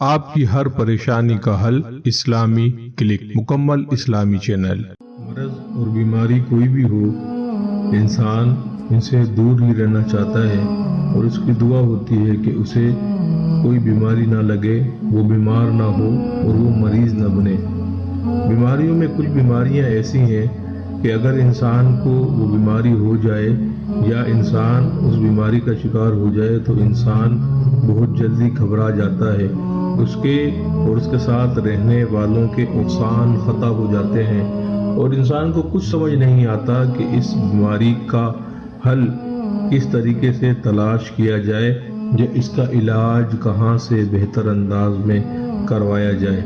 آپ کی ہر پریشانی کا حل اسلامی کلک، مکمل اسلامی چینل۔ مرض اور بیماری کوئی بھی ہو، انسان ان سے دور ہی رہنا چاہتا ہے اور اس کی دعا ہوتی ہے کہ اسے کوئی بیماری نہ لگے، وہ بیمار نہ ہو اور وہ مریض نہ بنے۔ بیماریوں میں کچھ بیماریاں ایسی ہیں کہ اگر انسان کو وہ بیماری ہو جائے یا انسان اس بیماری کا شکار ہو جائے تو انسان بہت جلدی گھبرا جاتا ہے، اس کے اور اس کے ساتھ رہنے والوں کے نقصان خطا ہو جاتے ہیں اور انسان کو کچھ سمجھ نہیں آتا کہ اس بیماری کا حل کس طریقے سے تلاش کیا جائے یا اس کا علاج کہاں سے بہتر انداز میں کروایا جائے۔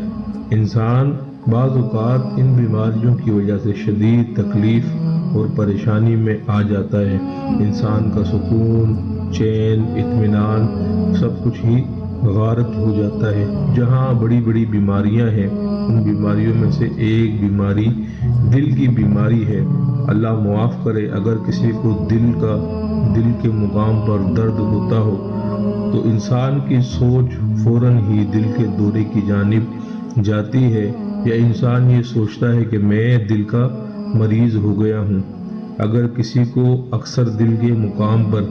انسان بعض اوقات ان بیماریوں کی وجہ سے شدید تکلیف اور پریشانی میں آ جاتا ہے، انسان کا سکون، چین، اطمینان سب کچھ ہی غارت ہو جاتا ہے۔ جہاں بڑی بڑی بیماریاں ہیں، ان بیماریوں میں سے ایک بیماری دل کی بیماری ہے۔ اللہ معاف کرے، اگر کسی کو دل کے مقام پر درد ہوتا ہو تو انسان کی سوچ فوراً ہی دل کے دورے کی جانب جاتی ہے یا انسان یہ سوچتا ہے کہ میں دل کا مریض ہو گیا ہوں۔ اگر کسی کو اکثر دل کے مقام پر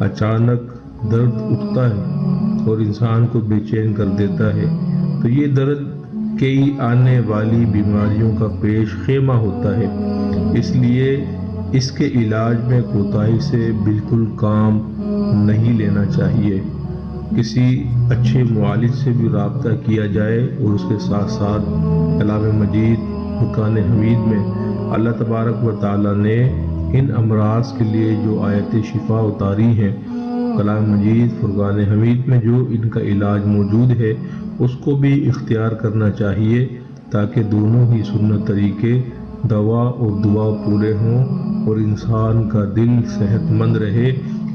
اچانک درد اٹھتا ہے اور انسان کو بے چین کر دیتا ہے تو یہ درد کئی آنے والی بیماریوں کا پیش خیمہ ہوتا ہے، اس لیے اس کے علاج میں کوتاہی سے بالکل کام نہیں لینا چاہیے۔ کسی اچھے معالج سے بھی رابطہ کیا جائے اور اس کے ساتھ ساتھ کلام مجید فرقان حمید میں اللہ تبارک و تعالیٰ نے ان امراض کے لیے جو آیت شفا اتاری ہیں، کلام مجید فرقان حمید میں جو ان کا علاج موجود ہے اس کو بھی اختیار کرنا چاہیے تاکہ دونوں ہی سنت طریقے دوا اور دعا پورے ہوں اور انسان کا دل صحت مند رہے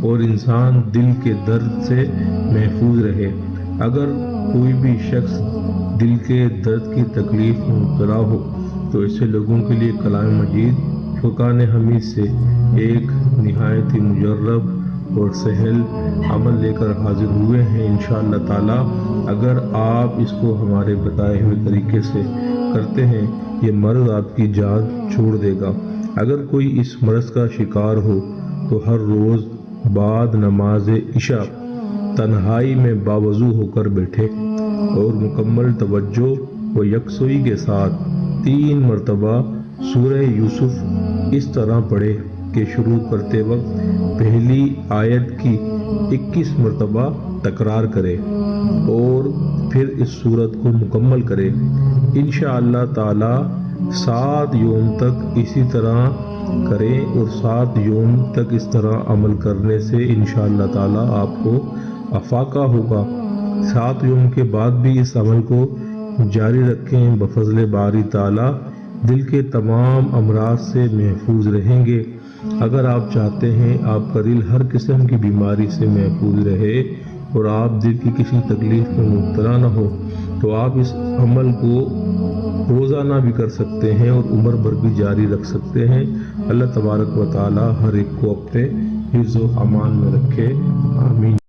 اور انسان دل کے درد سے محفوظ رہے۔ اگر کوئی بھی شخص دل کے درد کی تکلیف میں مبتلا ہو تو ایسے لوگوں کے لیے کلام مجید فرقان حمید سے ایک نہایت ہی مجرب اور سہل عمل لے کر حاضر ہوئے ہیں انشاءاللہ تعالی۔ اگر آپ اس کو ہمارے بتائے ہوئے طریقے سے کرتے ہیں، یہ مرض آپ کی جان چھوڑ دے گا۔ اگر کوئی اس مرض کا شکار ہو تو ہر روز بعد نماز عشاء تنہائی میں باوضو ہو کر بیٹھے اور مکمل توجہ و یکسوئی کے ساتھ 3 مرتبہ سورہ یوسف اس طرح پڑھے کہ شروع کرتے وقت پہلی آیت کی 21 مرتبہ تکرار کرے اور پھر اس سورت کو مکمل کرے۔ انشاءاللہ تعالی 7 یوم تک اسی طرح کریں اور 7 یوم تک اس طرح عمل کرنے سے انشاءاللہ تعالی آپ کو افاقہ ہوگا۔ 7 یوم کے بعد بھی اس عمل کو جاری رکھیں، بفضل باری تعالی دل کے تمام امراض سے محفوظ رہیں گے۔ اگر آپ چاہتے ہیں آپ کا دل ہر قسم کی بیماری سے محفوظ رہے اور آپ دل کی کسی تکلیف میں مبتلا نہ ہو تو آپ اس عمل کو روزانہ بھی کر سکتے ہیں اور عمر بھر بھی جاری رکھ سکتے ہیں۔ اللہ تبارک و تعالی ہر ایک کو اپنے حفظ و امان میں رکھے، آمین۔